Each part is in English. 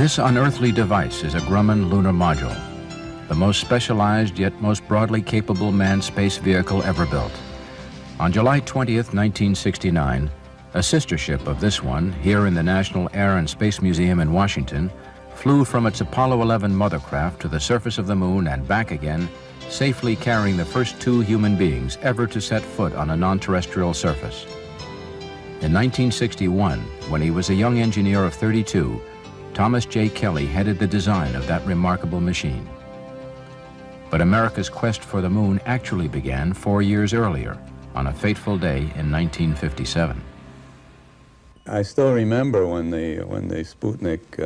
This unearthly device is a Grumman lunar module, the most specialized yet most broadly capable manned space vehicle ever built. On July 20th, 1969, a sister ship of this one, here in the National Air and Space Museum in Washington, flew from its Apollo 11 mothercraft to the surface of the moon and back again, safely carrying the first two human beings ever to set foot on a non-terrestrial surface. In 1961, when he was a young engineer of 32, Thomas J. Kelly headed the design of that remarkable machine. But America's quest for the moon actually began 4 years earlier, on a fateful day in 1957. I still remember when the Sputnik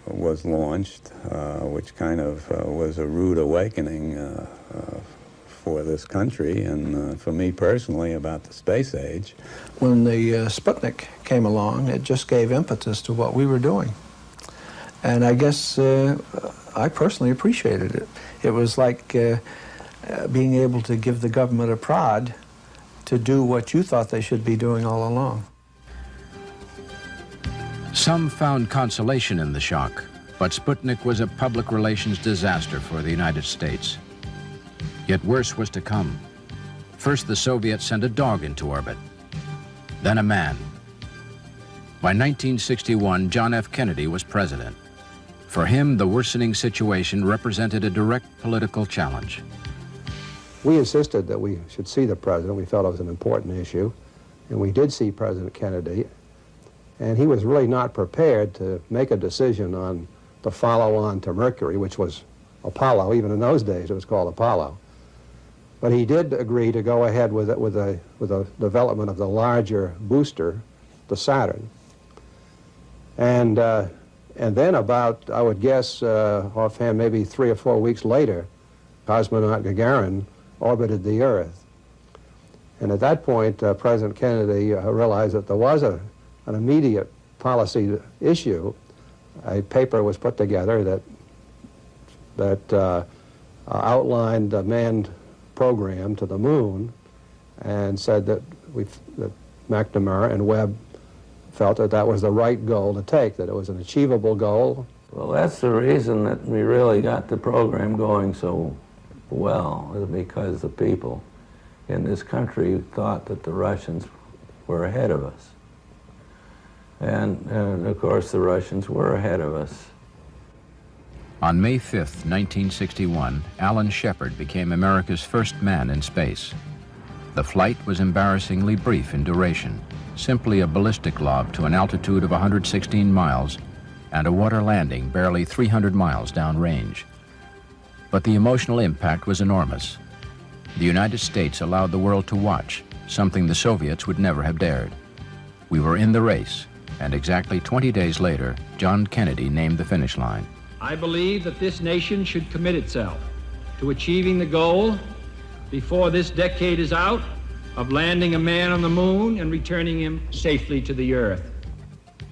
was launched, which kind of was a rude awakening for this country and for me personally about the space age. When the Sputnik came along, it just gave impetus to what we were doing. And I guess I personally appreciated it. It was like being able to give the government a prod to do what you thought they should be doing all along. Some found consolation in the shock, but Sputnik was a public relations disaster for the United States. Yet worse was to come. First, the Soviets sent a dog into orbit, then a man. By 1961, John F. Kennedy was president. For him, the worsening situation represented a direct political challenge. We insisted that we should see the president. We felt it was an important issue, and we did see President Kennedy. And he was really not prepared to make a decision on the follow-on to Mercury, which was Apollo. Even in those days, it was called Apollo. But he did agree to go ahead with the development of the larger booster, the Saturn. And then about, I would guess, offhand, maybe 3 or 4 weeks later, cosmonaut Gagarin orbited the Earth. And at that point, President Kennedy realized that there was an immediate policy issue. A paper was put together that outlined a manned program to the moon and said that McNamara and Webb felt that that was the right goal to take, that it was an achievable goal. Well, that's the reason that we really got the program going so well, is because the people in this country thought that the Russians were ahead of us. And of course, the Russians were ahead of us. On May 5th, 1961, Alan Shepard became America's first man in space. The flight was embarrassingly brief in duration, simply a ballistic lob to an altitude of 116 miles and a water landing barely 300 miles downrange. But the emotional impact was enormous. The United States allowed the world to watch, something the Soviets would never have dared. We were in the race, and exactly 20 days later, John Kennedy named the finish line. I believe that this nation should commit itself to achieving the goal, before this decade is out, of landing a man on the moon and returning him safely to the Earth.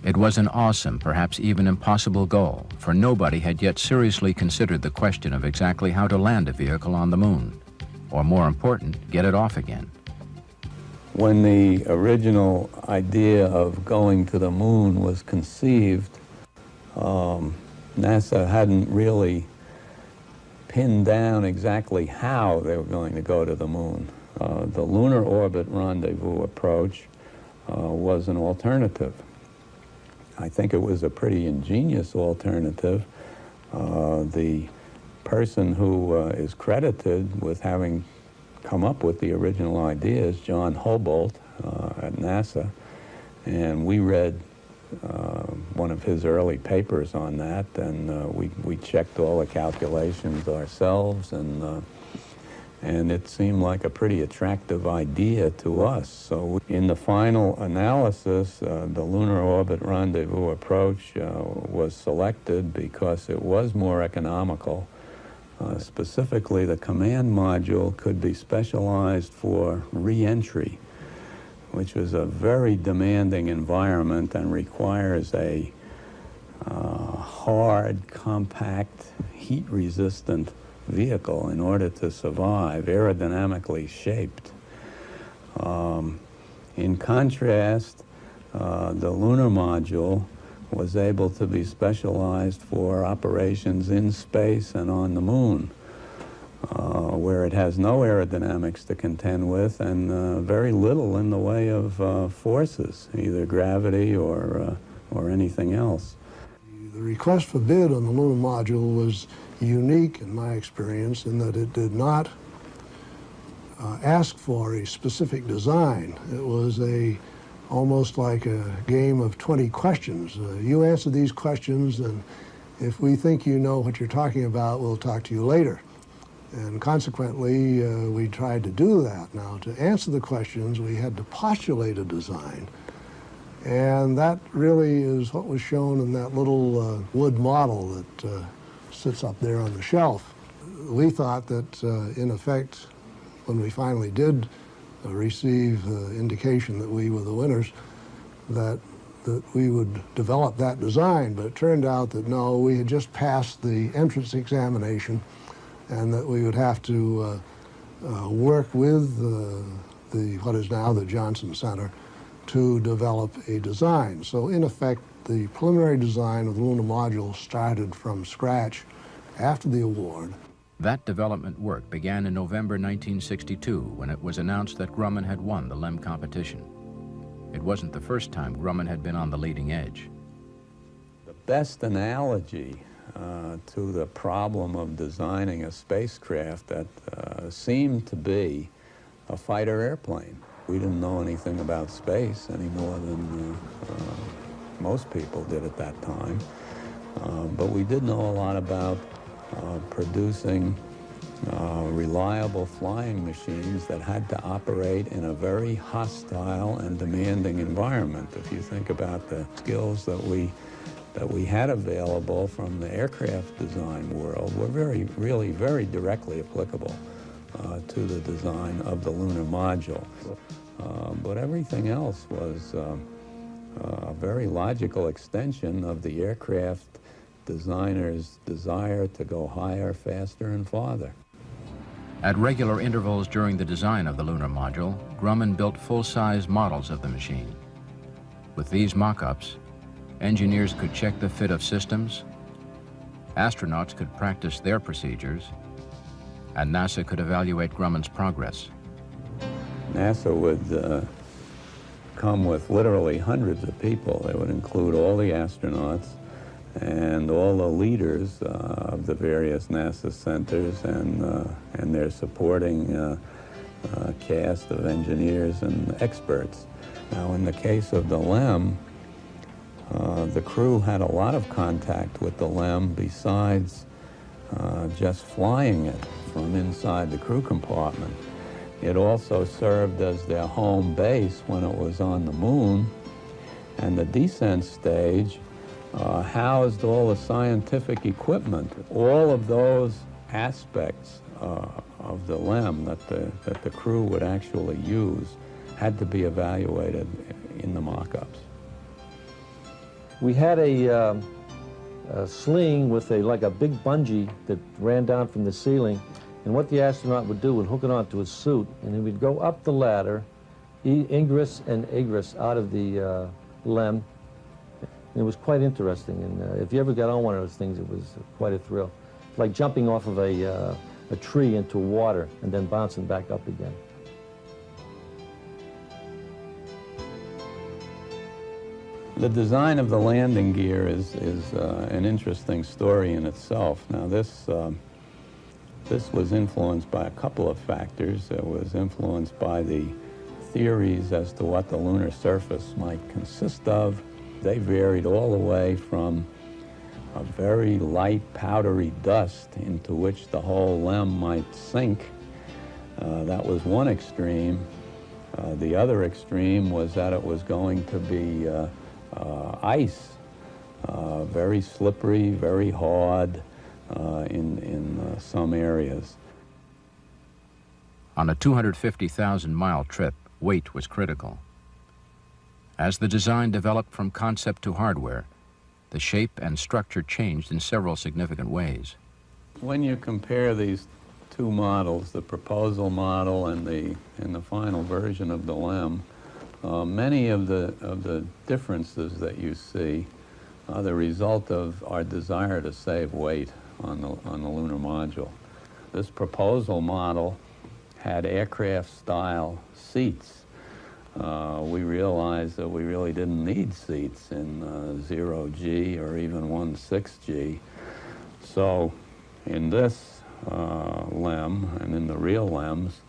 It was an awesome, perhaps even impossible goal, for nobody had yet seriously considered the question of exactly how to land a vehicle on the moon, or more important, get it off again. When the original idea of going to the moon was conceived, NASA hadn't really pinned down exactly how they were going to go to the moon. The lunar orbit rendezvous approach was an alternative. I think it was a pretty ingenious alternative. The person who is credited with having come up with the original idea is John Hobart at NASA, and we read one of his early papers on that, and we checked all the calculations ourselves, and it seemed like a pretty attractive idea to us. So in the final analysis, the lunar orbit rendezvous approach was selected because it was more economical. Specifically, the command module could be specialized for re-entry, which was a very demanding environment and requires a hard, compact, heat-resistant vehicle in order to survive, aerodynamically shaped. In contrast, the lunar module was able to be specialized for operations in space and on the moon, where it has no aerodynamics to contend with and very little in the way of forces, either gravity or anything else. The request for bid on the lunar module was unique in my experience in that it did not ask for a specific design. It was almost like a game of 20 questions. You answer these questions, and if we think you know what you're talking about, we'll talk to you later. And consequently, we tried to do that. Now, to answer the questions, we had to postulate a design. And that really is what was shown in that little wood model that sits up there on the shelf. We thought that, in effect, when we finally did receive indication that we were the winners, that we would develop that design. But it turned out that no, we had just passed the entrance examination, and that we would have to work with what is now the Johnson Center to develop a design. So in effect, the preliminary design of the lunar module started from scratch after the award. That development work began in November 1962 when it was announced that Grumman had won the LEM competition. It wasn't the first time Grumman had been on the leading edge. The best analogy to the problem of designing a spacecraft that seemed to be a fighter airplane. We didn't know anything about space any more than most people did at that time, but we did know a lot about producing reliable flying machines that had to operate in a very hostile and demanding environment. If you think about the skills that we had available from the aircraft design world, were really very directly applicable to the design of the lunar module. But everything else was a very logical extension of the aircraft designer's desire to go higher, faster, and farther. At regular intervals during the design of the lunar module, Grumman built full-size models of the machine. With these mock-ups, engineers could check the fit of systems, astronauts could practice their procedures, and NASA could evaluate Grumman's progress. NASA would come with literally hundreds of people. They would include all the astronauts and all the leaders of the various NASA centers and their supporting cast of engineers and experts. Now, in the case of the LEM, the crew had a lot of contact with the LEM besides just flying it from inside the crew compartment. It also served as their home base when it was on the moon, and the descent stage housed all the scientific equipment. All of those aspects of the LEM that the crew would actually use had to be evaluated in the mock-ups. We had a sling with like a big bungee that ran down from the ceiling, and what the astronaut would do would hook it onto his suit, and he would go up the ladder, ingress and egress out of the LEM. And it was quite interesting, and if you ever got on one of those things, it was quite a thrill. It's like jumping off of a tree into water and then bouncing back up again. The design of the landing gear is an interesting story in itself. Now, this was influenced by a couple of factors. It was influenced by the theories as to what the lunar surface might consist of. They varied all the way from a very light, powdery dust into which the whole LEM might sink. That was one extreme. The other extreme was that it was going to be ice, very slippery, very hard in some areas. On a 250,000-mile trip, weight was critical. As the design developed from concept to hardware, the shape and structure changed in several significant ways. When you compare these two models, the proposal model and the final version of the LEM, many of the differences that you see the result of our desire to save weight on the lunar module. This proposal model had aircraft-style seats. We realized that we really didn't need seats in 0G or even 16G. So in this LEM and in the real LEMs,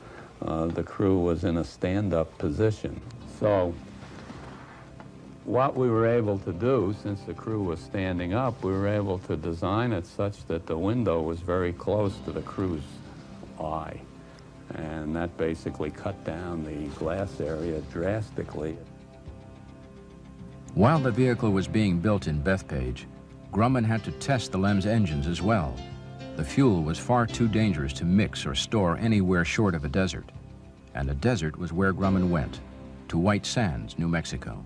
the crew was in a stand-up position. So what we were able to do, since the crew was standing up, we were able to design it such that the window was very close to the crew's eye. And that basically cut down the glass area drastically. While the vehicle was being built in Bethpage, Grumman had to test the LEM's engines as well. The fuel was far too dangerous to mix or store anywhere short of a desert. And a desert was where Grumman went, to White Sands, New Mexico.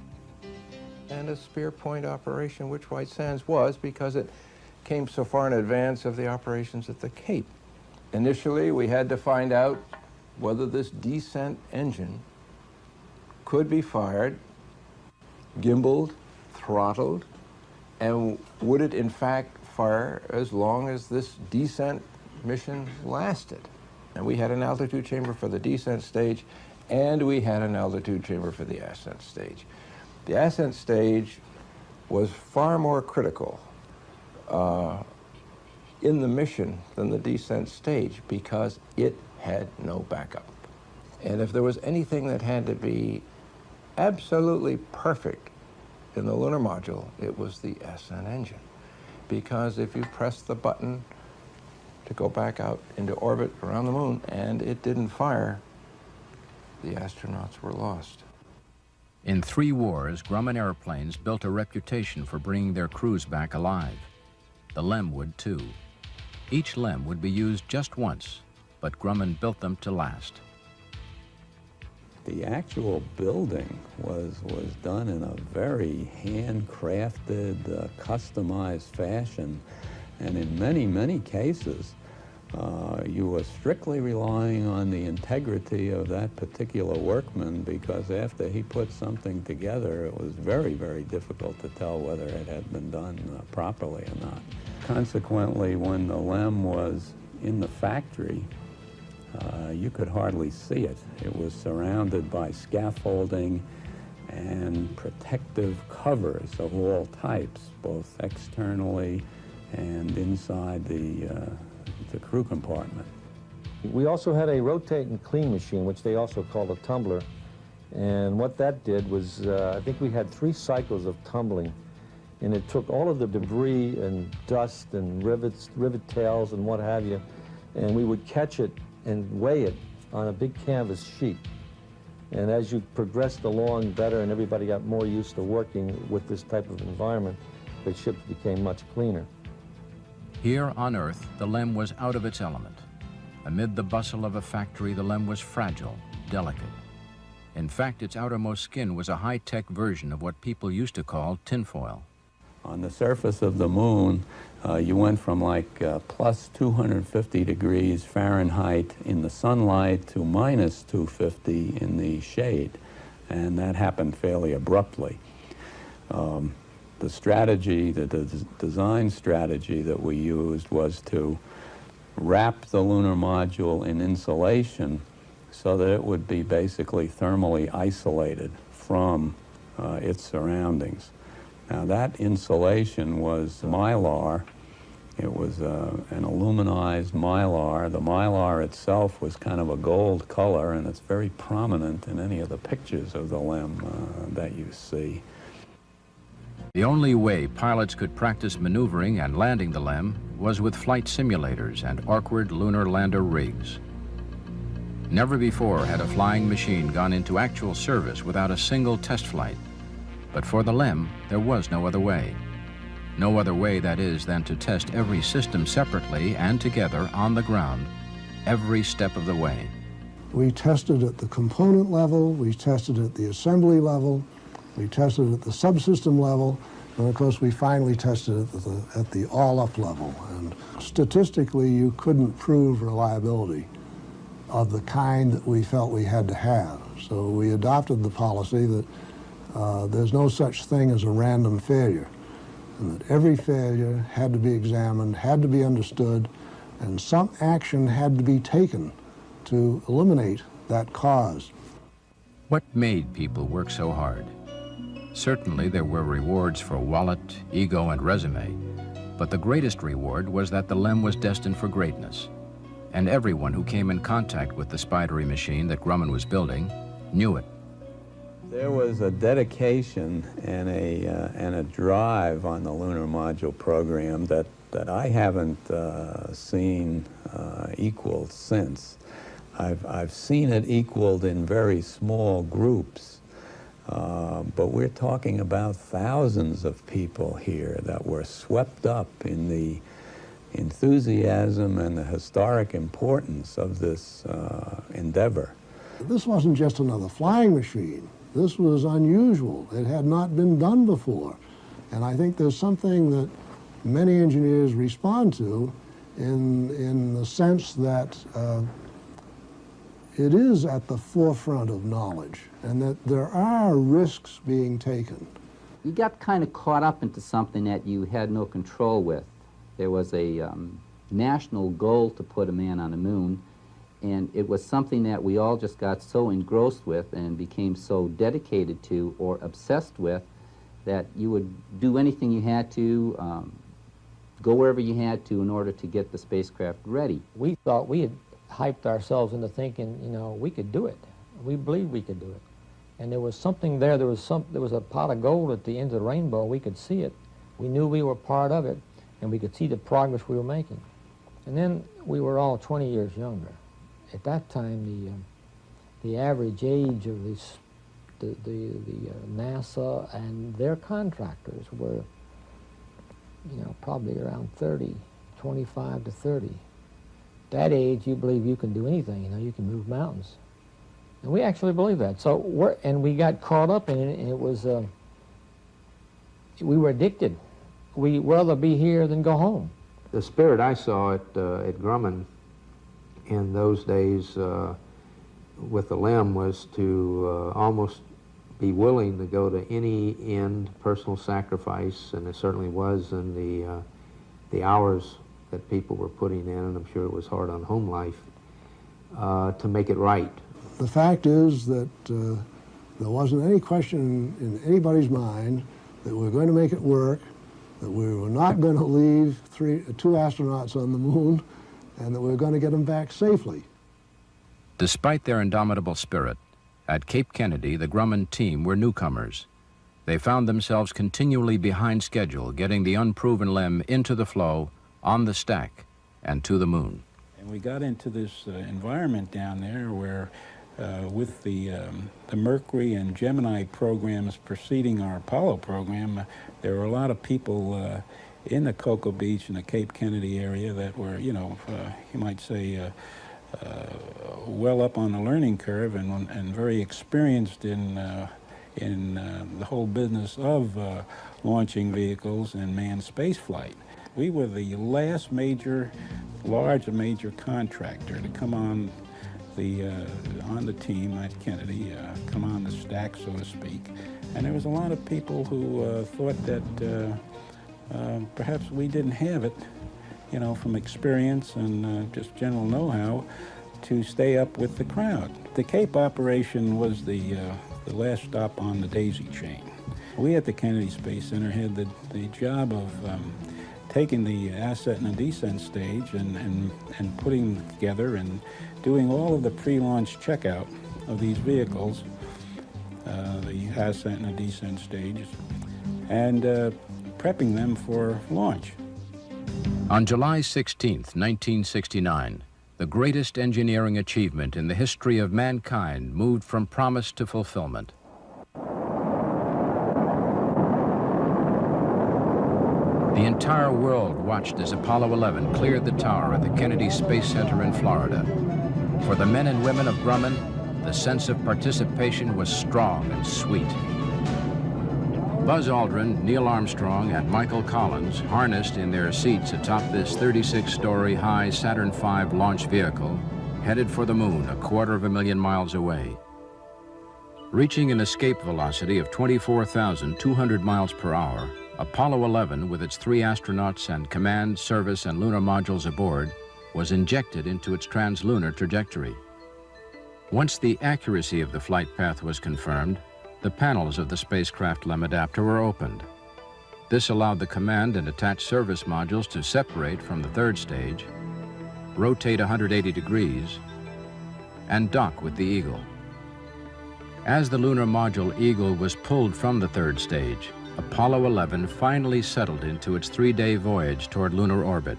And a spear point operation, which White Sands was, because it came so far in advance of the operations at the Cape. Initially, we had to find out whether this descent engine could be fired, gimbaled, throttled, and would it in fact fire as long as this descent mission lasted. And we had an altitude chamber for the descent stage, and we had an altitude chamber for the ascent stage. The ascent stage was far more critical in the mission than the descent stage because it had no backup. And if there was anything that had to be absolutely perfect in the lunar module, it was the ascent engine. Because if you pressed the button to go back out into orbit around the moon and it didn't fire, the astronauts were lost. In 3 wars, Grumman airplanes built a reputation for bringing their crews back alive. The LEM would too. Each LEM would be used just once, but Grumman built them to last. The actual building was done in a very handcrafted, customized fashion, and in many, many cases, you were strictly relying on the integrity of that particular workman, because after he put something together, it was very, very difficult to tell whether it had been done properly or not. Consequently, when the LEM was in the factory, you could hardly see it. It was surrounded by scaffolding and protective covers of all types, both externally and inside the crew compartment. We also had a rotate and clean machine, which they also called a tumbler. And what that did was, I think we had 3 cycles of tumbling. And it took all of the debris and dust and rivet tails and what have you, and we would catch it and weigh it on a big canvas sheet. And as you progressed along better and everybody got more used to working with this type of environment, the ships became much cleaner. Here on Earth, the LEM was out of its element. Amid the bustle of a factory, the LEM was fragile, delicate. In fact, its outermost skin was a high-tech version of what people used to call tinfoil. On the surface of the moon, you went from like plus 250 degrees Fahrenheit in the sunlight to minus 250 in the shade, and that happened fairly abruptly. The strategy, the design strategy that we used was to wrap the lunar module in insulation so that it would be basically thermally isolated from its surroundings. Now that insulation was mylar. It was an aluminized mylar. The mylar itself was kind of a gold color, and it's very prominent in any of the pictures of the LEM that you see. The only way pilots could practice maneuvering and landing the LEM was with flight simulators and awkward lunar lander rigs. Never before had a flying machine gone into actual service without a single test flight. But for the LEM, there was no other way. No other way, that is, than to test every system separately and together on the ground, every step of the way. We tested at the component level, we tested at the assembly level, we tested at the subsystem level, and of course we finally tested at the all-up level. And statistically, you couldn't prove reliability of the kind that we felt we had to have. So we adopted the policy that there's no such thing as a random failure. and that every failure had to be examined, had to be understood, and some action had to be taken to eliminate that cause. What made people work so hard? Certainly there were rewards for wallet, ego, and resume, but the greatest reward was that the LEM was destined for greatness. And everyone who came in contact with the spidery machine that Grumman was building knew it. There was a dedication and a drive on the lunar module program that I haven't seen equaled since. I've seen it equaled in very small groups, but we're talking about thousands of people here that were swept up in the enthusiasm and the historic importance of this endeavor. This wasn't just another flying machine. This was unusual. It had not been done before. And I think there's something that many engineers respond to in the sense that it is at the forefront of knowledge and that there are risks being taken. You got kind of caught up into something that you had no control with. There was a national goal to put a man on the moon, and it was something that we all just got so engrossed with and became so dedicated to or obsessed with that you would do anything you had to, go wherever you had to in order to get the spacecraft ready. We thought we had hyped ourselves into thinking, you know, we could do it. We believed we could do it. And there was something there, there was a pot of gold at the end of the rainbow. We could see it. We knew we were part of it, and we could see the progress we were making. And then we were all 20 years younger. At that time, the average age of the NASA and their contractors were, you know, probably around 30, 25 to 30. That age, you believe you can do anything. You know, you can move mountains. And we actually believe that. So we got caught up in it, and it was, we were addicted. We'd rather be here than go home. The spirit I saw at Grumman in those days with the LEM was to almost be willing to go to any end, personal sacrifice, and it certainly was in the hours that people were putting in, and I'm sure it was hard on home life, to make it right. The fact is that there wasn't any question in anybody's mind that we were going to make it work, that we were not going to leave two astronauts on the moon, and that we were going to get them back safely. Despite their indomitable spirit, at Cape Kennedy, the Grumman team were newcomers. They found themselves continually behind schedule, getting the unproven LEM into the flow, on the stack, and to the moon. And we got into this environment down there where with the Mercury and Gemini programs preceding our Apollo program, there were a lot of people in the Cocoa Beach and the Cape Kennedy area that were, you know, you might say, well up on the learning curve and very experienced in the whole business of launching vehicles and manned space flight. We were the last large major contractor to come on the team at Kennedy, come on the stack, so to speak. And there was a lot of people who thought that perhaps we didn't have it, you know, from experience and just general know-how to stay up with the crowd. The Cape operation was the last stop on the daisy chain. We at the Kennedy Space Center had the job of taking the ascent and the descent stage and putting them together and doing all of the pre-launch checkout of these vehicles, the ascent and the descent stages, and prepping them for launch. On July 16, 1969, the greatest engineering achievement in the history of mankind moved from promise to fulfillment. The entire world watched as Apollo 11 cleared the tower at the Kennedy Space Center in Florida. For the men and women of Grumman, the sense of participation was strong and sweet. Buzz Aldrin, Neil Armstrong, and Michael Collins, harnessed in their seats atop this 36-story high Saturn V launch vehicle, headed for the moon 250,000 miles away. Reaching an escape velocity of 24,200 miles per hour, Apollo 11, with its 3 astronauts and command, service, and lunar modules aboard, was injected into its translunar trajectory. Once the accuracy of the flight path was confirmed, the panels of the spacecraft LEM adapter were opened. This allowed the command and attached service modules to separate from the 3rd stage, rotate 180 degrees, and dock with the Eagle. As the lunar module Eagle was pulled from the 3rd stage, Apollo 11 finally settled into its 3-day voyage toward lunar orbit.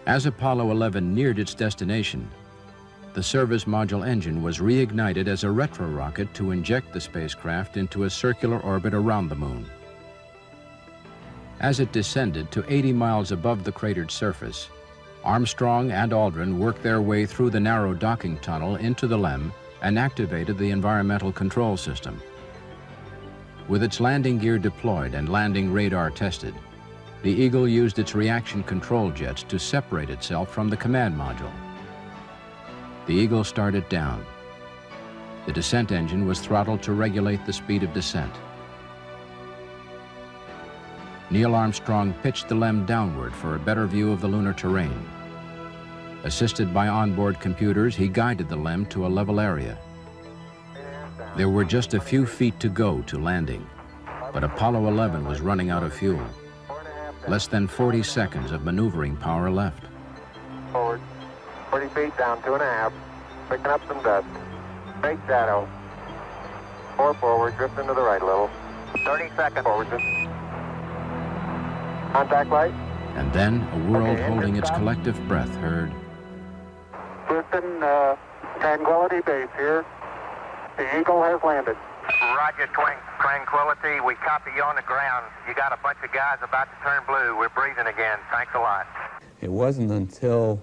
As Apollo 11 neared its destination, the service module engine was reignited as a retro-rocket to inject the spacecraft into a circular orbit around the moon. As it descended to 80 miles above the cratered surface, Armstrong and Aldrin worked their way through the narrow docking tunnel into the LEM and activated the environmental control system. With its landing gear deployed and landing radar tested, the Eagle used its reaction control jets to separate itself from the command module. The Eagle started down. The descent engine was throttled to regulate the speed of descent. Neil Armstrong pitched the LEM downward for a better view of the lunar terrain. Assisted by onboard computers, he guided the LEM to a level area. There were just a few feet to go to landing, but Apollo 11 was running out of fuel. Less than 40 seconds of maneuvering power left. Forward, 40 feet down, 2.5, picking up some dust. Big shadow. 4 forward, drift into the right a little. 30 seconds forward. Contact light. And then a world holding its collective breath heard. Houston, Tranquility Base here. The Eagle has landed. Roger, Tranquility. We copy you on the ground. You got a bunch of guys about to turn blue. We're breathing again. Thanks a lot. It wasn't until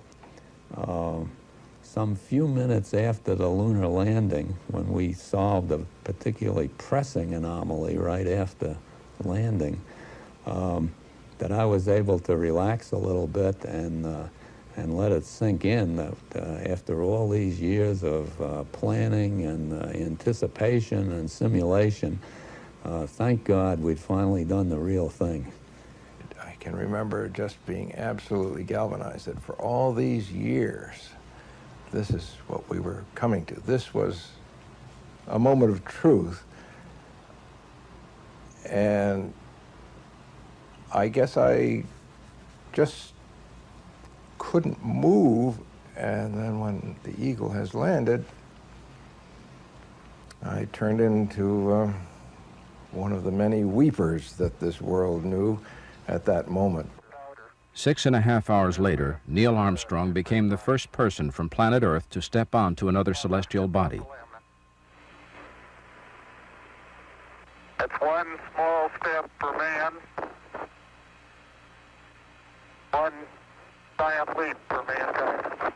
some few minutes after the lunar landing, when we solved a particularly pressing anomaly right after landing, that I was able to relax a little bit and let it sink in that after all these years of planning and anticipation and simulation, thank God we'd finally done the real thing. I can remember just being absolutely galvanized that for all these years, this is what we were coming to. This was a moment of truth. And I guess I just couldn't move, and then when the Eagle has landed, I turned into one of the many weepers that this world knew at that moment. 6.5 hours later, Neil Armstrong became the first person from planet Earth to step onto another celestial body. It's one small step for man, one giant leap for mankind.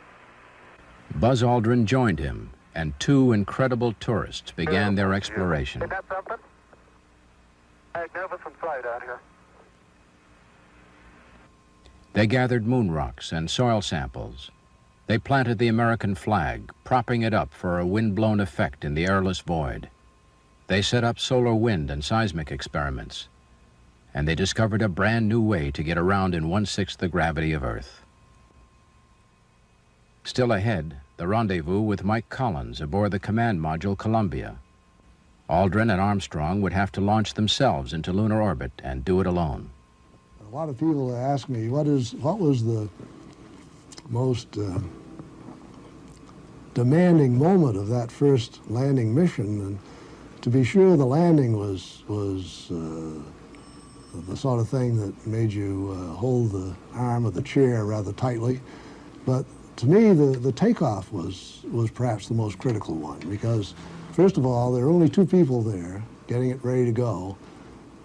Buzz Aldrin joined him, and 2 incredible tourists began their exploration. Isn't that something? Magnificent sight out here. They gathered moon rocks and soil samples. They planted the American flag, propping it up for a wind-blown effect in the airless void. They set up solar wind and seismic experiments. And they discovered a brand new way to get around in 1/6 the gravity of Earth. Still ahead, the rendezvous with Mike Collins aboard the command module Columbia. Aldrin and Armstrong would have to launch themselves into lunar orbit and do it alone. A lot of people ask me, what was the most demanding moment of that first landing mission? And to be sure, the landing was the sort of thing that made you hold the arm of the chair rather tightly. But to me, the takeoff was perhaps the most critical one, because first of all, there were only 2 people there getting it ready to go.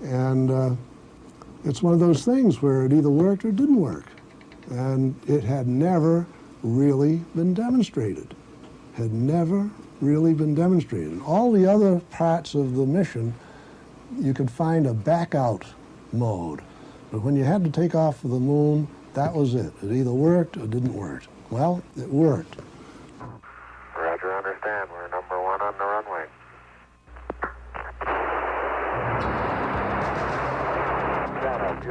And it's one of those things where it either worked or didn't work. And it had never really been demonstrated. Had never really been demonstrated. All the other parts of the mission, you could find a back-out mode. But when you had to take off for the moon, that was it. It either worked or didn't work. Well, it worked. Roger, understand. We're number 1 on the runway.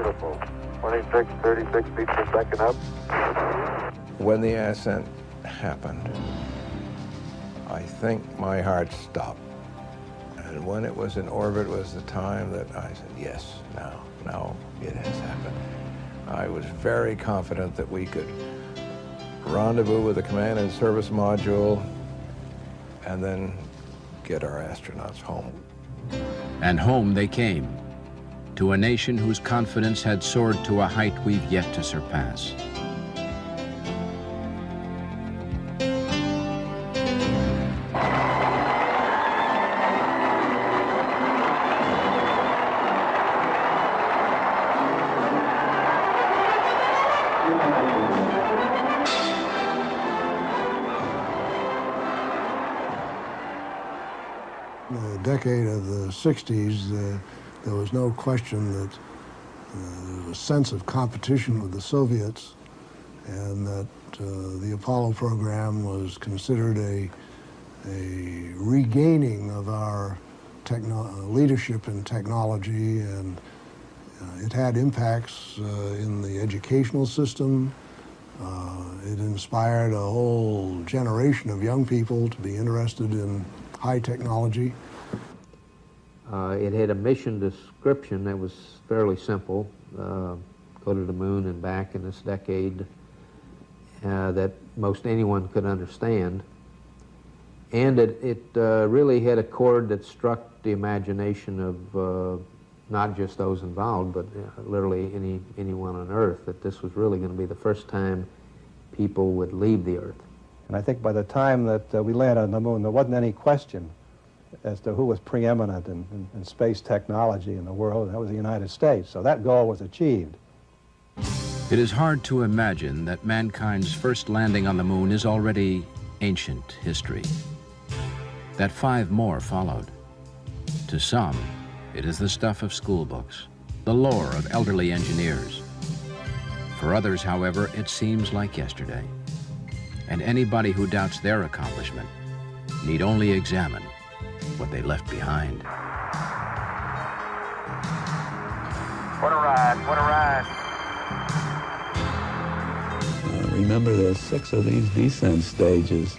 Beautiful. 26, 36 feet per second up. When the ascent happened, I think my heart stopped. And when it was in orbit was the time that I said, yes, now it has happened. I was very confident that we could rendezvous with the command and service module and then get our astronauts home. And home they came, to a nation whose confidence had soared to a height we've yet to surpass. The decade of the 60s, there was no question that there was a sense of competition with the Soviets, and that the Apollo program was considered a regaining of our leadership in technology, and it had impacts in the educational system. It inspired a whole generation of young people to be interested in high technology. It had a mission description that was fairly simple, go to the moon and back in this decade, that most anyone could understand. And it really had a chord that struck the imagination of not just those involved, but literally anyone on Earth, that this was really going to be the first time people would leave the Earth. And I think by the time that we landed on the moon, there wasn't any question as to who was preeminent in space technology in the world, and that was the United States. So that goal was achieved. It is hard to imagine that mankind's first landing on the moon is already ancient history, that 5 more followed. To some, it is the stuff of school books, the lore of elderly engineers. For others, however, it seems like yesterday. And anybody who doubts their accomplishment need only examine what they left behind. What a ride, what a ride. Remember, there's 6 of these descent stages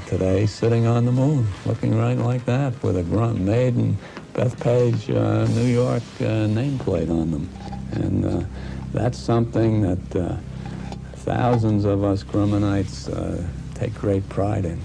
today, sitting on the moon, looking right like that, with a grunt made in Bethpage, New York nameplate on them. And that's something that thousands of us Grummanites take great pride in.